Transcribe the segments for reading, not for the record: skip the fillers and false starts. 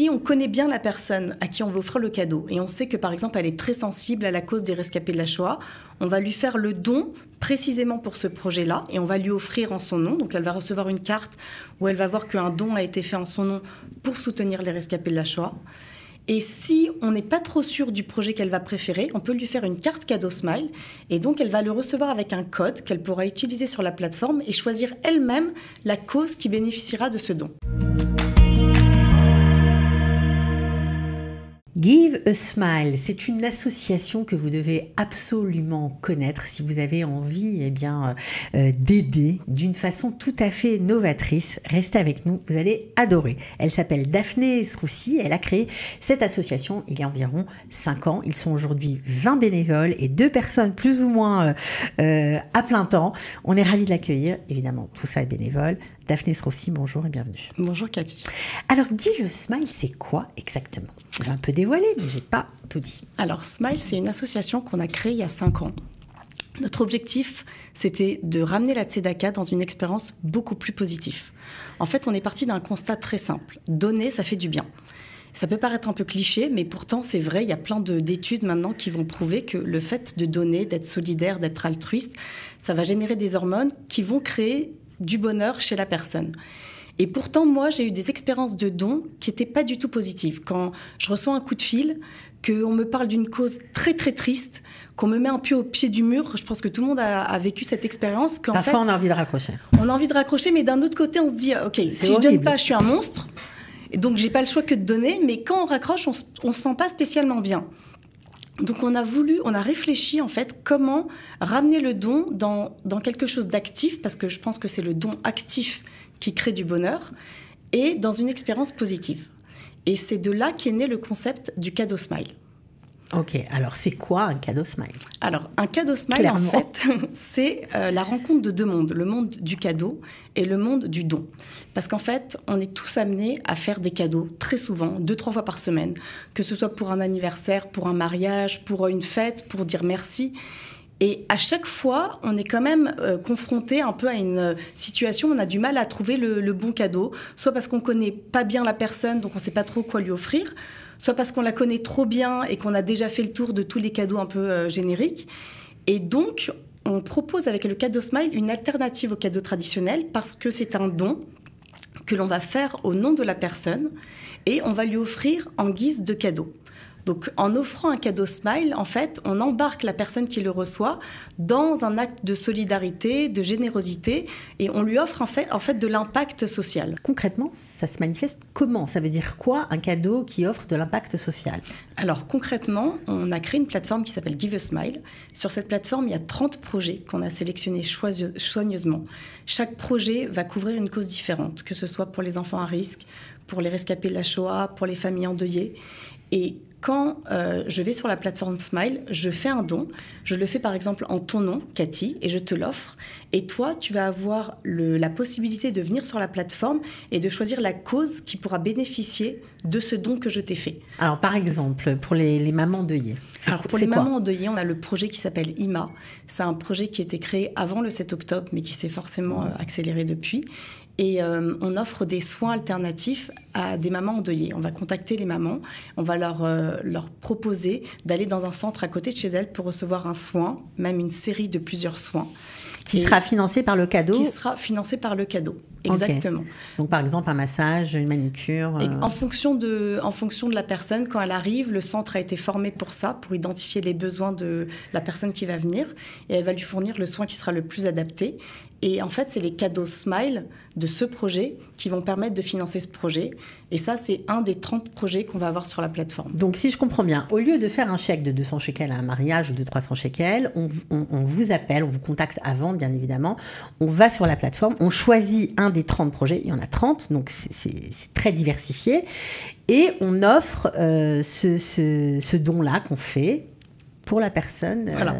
si on connaît bien la personne à qui on veut offrir le cadeau et on sait que par exemple elle est très sensible à la cause des rescapés de la Shoah, on va lui faire le don précisément pour ce projet-là et on va lui offrir en son nom. Donc elle va recevoir une carte où elle va voir qu'un don a été fait en son nom pour soutenir les rescapés de la Shoah. Et si on n'est pas trop sûr du projet qu'elle va préférer, on peut lui faire une carte cadeau Smile et donc elle va le recevoir avec un code qu'elle pourra utiliser sur la plateforme et choisir elle-même la cause qui bénéficiera de ce don. Give a Smile, c'est une association que vous devez absolument connaître si vous avez envie d'aider d'une façon tout à fait novatrice. Restez avec nous, vous allez adorer. Elle s'appelle Daphné Sroussi, elle a créé cette association il y a environ 5 ans. Ils sont aujourd'hui 20 bénévoles et 2 personnes plus ou moins à plein temps. On est ravis de l'accueillir, évidemment tout ça est bénévole. Daphné Sroussi, bonjour et bienvenue. Bonjour Cathy. Alors Give a Smile, c'est quoi exactement ? J'ai un peu dévoilé, mais je n'ai pas tout dit. Alors Smile, c'est une association qu'on a créée il y a 5 ans. Notre objectif, c'était de ramener la tzedaka dans une expérience beaucoup plus positive. En fait, on est parti d'un constat très simple. Donner, ça fait du bien. Ça peut paraître un peu cliché, mais pourtant c'est vrai, il y a plein d'études maintenant qui vont prouver que le fait de donner, d'être solidaire, d'être altruiste, ça va générer des hormones qui vont créer du bonheur chez la personne. Et pourtant, moi, j'ai eu des expériences de dons qui n'étaient pas du tout positives. Quand je reçois un coup de fil, qu'on me parle d'une cause très très triste, qu'on me met un peu au pied du mur, je pense que tout le monde a vécu cette expérience. Parfois, on a envie de raccrocher. On a envie de raccrocher, mais d'un autre côté, on se dit, ok, si je donne pas, je suis un monstre. Et donc, j'ai pas le choix que de donner, mais quand on raccroche, on se sent pas spécialement bien. Donc on a réfléchi en fait comment ramener le don dans quelque chose d'actif, parce que je pense que c'est le don actif qui crée du bonheur, et dans une expérience positive. Et c'est de là qu'est né le concept du cadeau Smile. Ok, alors c'est quoi un cadeau Smile ? Alors un cadeau Smile, clairement, en fait, c'est la rencontre de 2 mondes, le monde du cadeau et le monde du don. Parce qu'en fait, on est tous amenés à faire des cadeaux très souvent, 2-3 fois par semaine, que ce soit pour un anniversaire, pour un mariage, pour une fête, pour dire merci. Et à chaque fois, on est quand même confronté un peu à une situation où on a du mal à trouver le bon cadeau, soit parce qu'on ne connaît pas bien la personne, donc on ne sait pas trop quoi lui offrir, soit parce qu'on la connaît trop bien et qu'on a déjà fait le tour de tous les cadeaux un peu génériques. Et donc, on propose avec le cadeau Smile une alternative au cadeau traditionnel parce que c'est un don que l'on va faire au nom de la personne et on va lui offrir en guise de cadeau. Donc, en offrant un cadeau Smile, en fait, on embarque la personne qui le reçoit dans un acte de solidarité, de générosité, et on lui offre en fait de l'impact social. Concrètement, ça se manifeste comment ? Ça veut dire quoi, un cadeau qui offre de l'impact social ? Alors, concrètement, on a créé une plateforme qui s'appelle Give a Smile. Sur cette plateforme, il y a 30 projets qu'on a sélectionnés soigneusement. Chaque projet va couvrir une cause différente, que ce soit pour les enfants à risque, pour les rescapés de la Shoah, pour les familles endeuillées. Et quand je vais sur la plateforme Smile, je fais un don. Je le fais par exemple en ton nom, Cathy, et je te l'offre. Et toi, tu vas avoir la possibilité de venir sur la plateforme et de choisir la cause qui pourra bénéficier de ce don que je t'ai fait. Alors par exemple, pour les mamans endeuillées. Alors pour les mamans endeuillées, on a le projet qui s'appelle IMA. C'est un projet qui a été créé avant le 7 octobre, mais qui s'est forcément accéléré depuis. Et on offre des soins alternatifs à des mamans endeuillées. On va contacter les mamans, on va leur proposer d'aller dans un centre à côté de chez elles pour recevoir un soin, même une série de plusieurs soins. Qui sera financé par le cadeau ? Qui sera financé par le cadeau, exactement. Okay. Donc par exemple un massage, une manicure... Et en fonction de la personne, quand elle arrive, le centre a été formé pour ça, pour identifier les besoins de la personne qui va venir, et elle va lui fournir le soin qui sera le plus adapté. Et en fait, c'est les cadeaux Smile de ce projet qui vont permettre de financer ce projet. Et ça, c'est un des 30 projets qu'on va avoir sur la plateforme. Donc, si je comprends bien, au lieu de faire un chèque de 200 shekels à un mariage ou de 300 shekels, on vous appelle, on vous contacte avant, bien évidemment. On va sur la plateforme, on choisit un des 30 projets. Il y en a 30, donc c'est très diversifié. Et on offre ce don-là qu'on fait pour la personne. Voilà.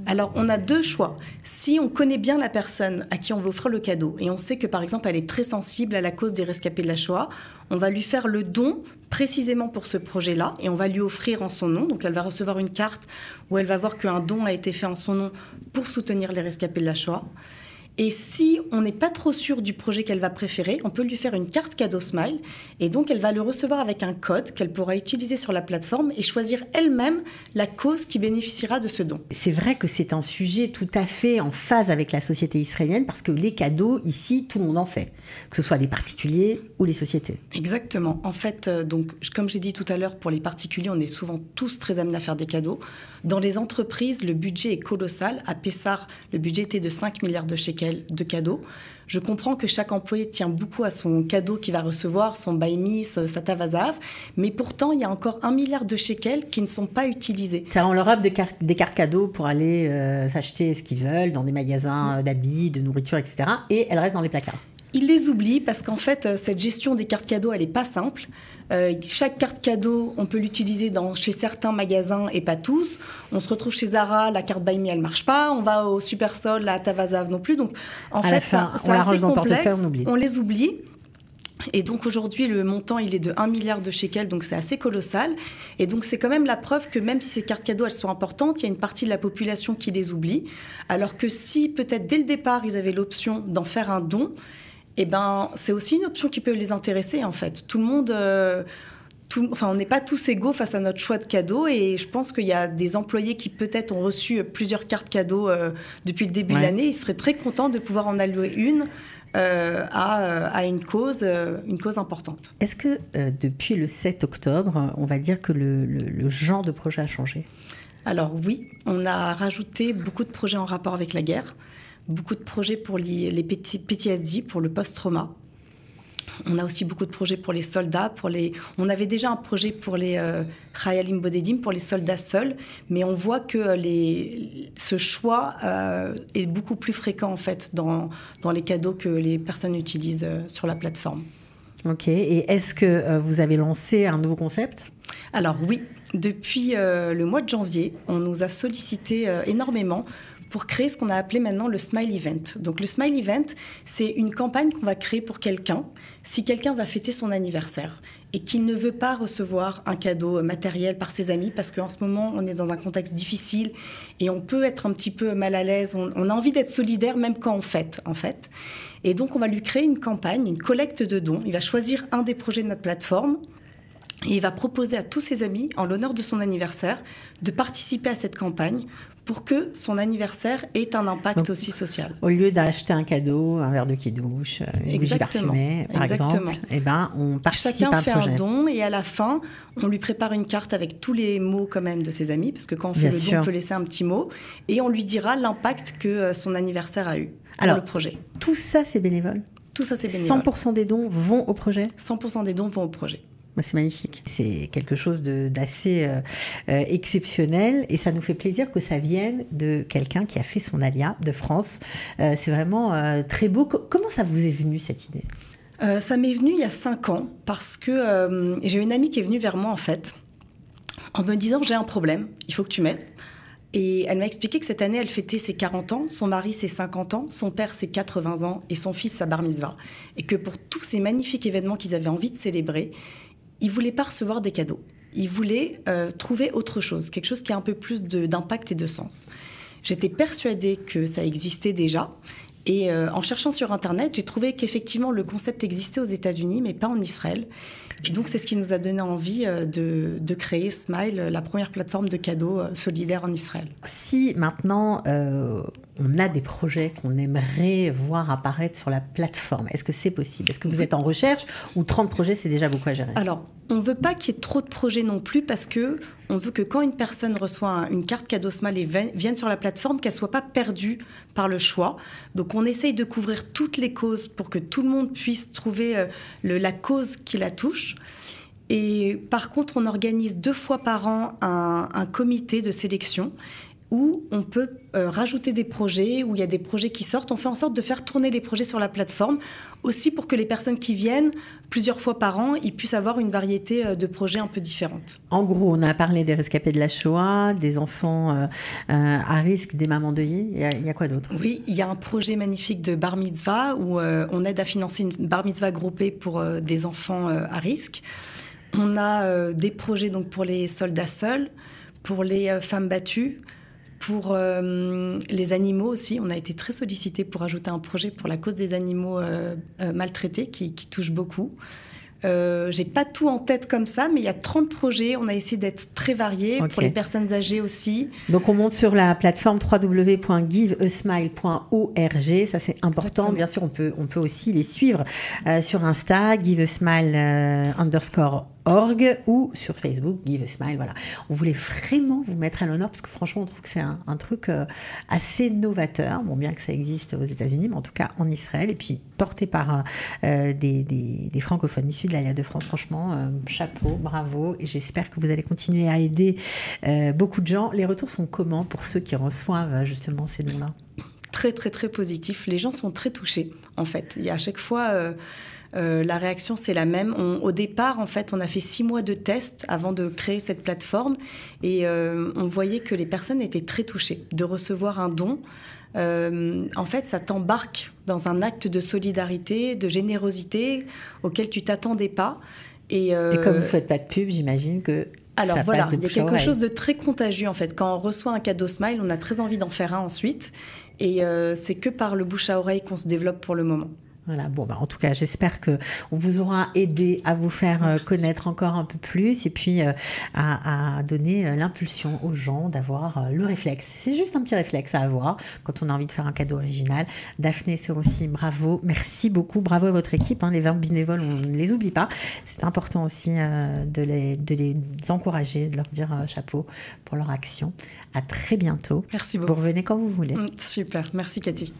Alors, on a 2 choix. Si on connaît bien la personne à qui on veut offrir le cadeau et on sait que, par exemple, elle est très sensible à la cause des rescapés de la Shoah, on va lui faire le don précisément pour ce projet-là et on va lui offrir en son nom. Donc, elle va recevoir une carte où elle va voir qu'un don a été fait en son nom pour soutenir les rescapés de la Shoah. Et si on n'est pas trop sûr du projet qu'elle va préférer, on peut lui faire une carte cadeau Smile. Et donc, elle va le recevoir avec un code qu'elle pourra utiliser sur la plateforme et choisir elle-même la cause qui bénéficiera de ce don. C'est vrai que c'est un sujet tout à fait en phase avec la société israélienne parce que les cadeaux, ici, tout le monde en fait. Que ce soit les particuliers ou les sociétés. Exactement. En fait, donc, comme j'ai dit tout à l'heure, pour les particuliers, on est souvent tous très amenés à faire des cadeaux. Dans les entreprises, le budget est colossal. À Pessar, le budget était de 5 milliards de shekels de cadeaux. Je comprends que chaque employé tient beaucoup à son cadeau qu'il va recevoir, son baïmis, sa tavazav, mais pourtant, il y a encore 1 milliard de shekels qui ne sont pas utilisés. Ça, on leur offre des cartes cadeaux pour aller s'acheter ce qu'ils veulent dans des magasins d'habits, de nourriture, etc. Et elles restent dans les placards. Ils les oublient parce qu'en fait, cette gestion des cartes cadeaux, elle n'est pas simple. Chaque carte cadeau, on peut l'utiliser chez certains magasins et pas tous. On se retrouve chez Zara, la carte Buy Me, elle ne marche pas. On va au Supersol, la Tavazav non plus. Donc, en fait, c'est assez complexe. On les oublie. Et donc aujourd'hui, le montant, il est de 1 milliard de shekels, donc c'est assez colossal. Et donc c'est quand même la preuve que même si ces cartes cadeaux, elles sont importantes, il y a une partie de la population qui les oublie. Alors que si peut-être dès le départ, ils avaient l'option d'en faire un don, eh ben, c'est aussi une option qui peut les intéresser en fait. Tout le monde... on n'est pas tous égaux face à notre choix de cadeaux et je pense qu'il y a des employés qui peut-être ont reçu plusieurs cartes cadeaux depuis le début de l'année. Ils seraient très contents de pouvoir en allouer une à une cause importante. Est-ce que depuis le 7 octobre, on va dire que le genre de projet a changé ? Alors oui, on a rajouté beaucoup de projets en rapport avec la guerre, beaucoup de projets pour les PTSD, pour le post-trauma. On a aussi beaucoup de projets pour les soldats. On avait déjà un projet pour les Chayalim Bodedim, pour les soldats seuls, mais on voit que ce choix est beaucoup plus fréquent en fait dans les cadeaux que les personnes utilisent sur la plateforme. Ok. Et est-ce que vous avez lancé un nouveau concept ? Alors oui, depuis le mois de janvier, on nous a sollicité énormément pour créer ce qu'on a appelé maintenant le Smile Event. Donc le Smile Event, c'est une campagne qu'on va créer pour quelqu'un, si quelqu'un va fêter son anniversaire et qu'il ne veut pas recevoir un cadeau matériel par ses amis, parce qu'en ce moment, on est dans un contexte difficile et on peut être un petit peu mal à l'aise, on a envie d'être solidaire même quand on fête, en fait. Et donc, on va lui créer une campagne, une collecte de dons. Il va choisir un des projets de notre plateforme. Et il va proposer à tous ses amis, en l'honneur de son anniversaire, de participer à cette campagne pour que son anniversaire ait un impact donc, aussi social. Au lieu d'acheter un cadeau, un verre de qui-douche, une bougie parfumée, par exemple, eh ben, on participe à un projet. Chacun fait un don et à la fin, on lui prépare une carte avec tous les mots quand même de ses amis, parce que quand on fait le don, on peut laisser un petit mot, et on lui dira l'impact que son anniversaire a eu pour le projet. Tout ça, c'est bénévole ? Tout ça, c'est bénévole. 100% des dons vont au projet ? 100% des dons vont au projet. C'est magnifique. C'est quelque chose d'assez exceptionnel et ça nous fait plaisir que ça vienne de quelqu'un qui a fait son alia de France. C'est vraiment très beau. Comment ça vous est venu cette idée ? Ça m'est venu il y a 5 ans parce que j'ai une amie qui est venue vers moi en fait en me disant j'ai un problème, il faut que tu m'aides. Et elle m'a expliqué que cette année, elle fêtait ses 40 ans, son mari ses 50 ans, son père ses 80 ans et son fils sa bar mitzvah. Et que pour tous ces magnifiques événements qu'ils avaient envie de célébrer, ils ne voulaient pas recevoir des cadeaux. Ils voulaient trouver autre chose, quelque chose qui a un peu plus d'impact et de sens. J'étais persuadée que ça existait déjà. Et en cherchant sur Internet, j'ai trouvé qu'effectivement, le concept existait aux États-Unis, mais pas en Israël. Et donc, c'est ce qui nous a donné envie de créer Smile, la première plateforme de cadeaux solidaires en Israël. Si maintenant, on a des projets qu'on aimerait voir apparaître sur la plateforme, est-ce que c'est possible ? Est-ce que vous êtes en recherche ou 30 projets, c'est déjà beaucoup à gérer ? Alors, on ne veut pas qu'il y ait trop de projets non plus parce qu'on veut que quand une personne reçoit une carte cadeau Smile et vienne sur la plateforme, qu'elle ne soit pas perdue par le choix. Donc, on essaye de couvrir toutes les causes pour que tout le monde puisse trouver la cause qui la touche. Et par contre, on organise 2 fois par an un comité de sélection où on peut rajouter des projets, où il y a des projets qui sortent. On fait en sorte de faire tourner les projets sur la plateforme, aussi pour que les personnes qui viennent plusieurs fois par an, ils puissent avoir une variété de projets un peu différentes. En gros, on a parlé des rescapés de la Shoah, des enfants à risque, des mamans deuillées. Il y a quoi d'autre ? Oui, il y a un projet magnifique de bar mitzvah où on aide à financer une bar mitzvah groupée pour des enfants à risque. On a des projets donc, pour les soldats seuls, pour les femmes battues, Pour les animaux aussi, on a été très sollicités pour ajouter un projet pour la cause des animaux maltraités qui touche beaucoup. J'ai pas tout en tête comme ça, mais il y a 30 projets. On a essayé d'être très variés pour les personnes âgées aussi. Donc, on monte sur la plateforme www.giveasmile.org. Ça, c'est important. Exactement. Bien sûr, on peut aussi les suivre sur Insta, giveasmile_org ou sur Facebook, Give a Smile. Voilà. On voulait vraiment vous mettre à l'honneur parce que franchement, on trouve que c'est un truc assez novateur. Bon, bien que ça existe aux États-Unis, mais en tout cas en Israël, et puis porté par des francophones issus de l'Alliance de France. Franchement, chapeau, bravo. Et j'espère que vous allez continuer à aider beaucoup de gens. Les retours sont comment pour ceux qui reçoivent justement ces dons-là? Très, très, très positifs. Les gens sont très touchés, en fait. Il y a à chaque fois... la réaction, c'est la même. Au départ, en fait, on a fait 6 mois de tests avant de créer cette plateforme et on voyait que les personnes étaient très touchées de recevoir un don. En fait, ça t'embarque dans un acte de solidarité, de générosité auquel tu t'attendais pas. Et comme vous ne faites pas de pub, j'imagine que... Alors voilà, il y a quelque chose de très contagieux en fait. Quand on reçoit un cadeau Smile, on a très envie d'en faire un ensuite. Et c'est que par le bouche à oreille qu'on se développe pour le moment. Voilà, bon, en tout cas, j'espère qu'on vous aura aidé à vous faire connaître encore un peu plus et puis à donner l'impulsion aux gens d'avoir le réflexe. C'est juste un petit réflexe à avoir quand on a envie de faire un cadeau original. Daphné, c'est aussi bravo. Merci beaucoup. Bravo à votre équipe. Les 20 bénévoles, on ne les oublie pas. C'est important aussi de les encourager, de leur dire chapeau pour leur action. À très bientôt. Merci beaucoup. Vous revenez quand vous voulez. Super. Merci, Cathy.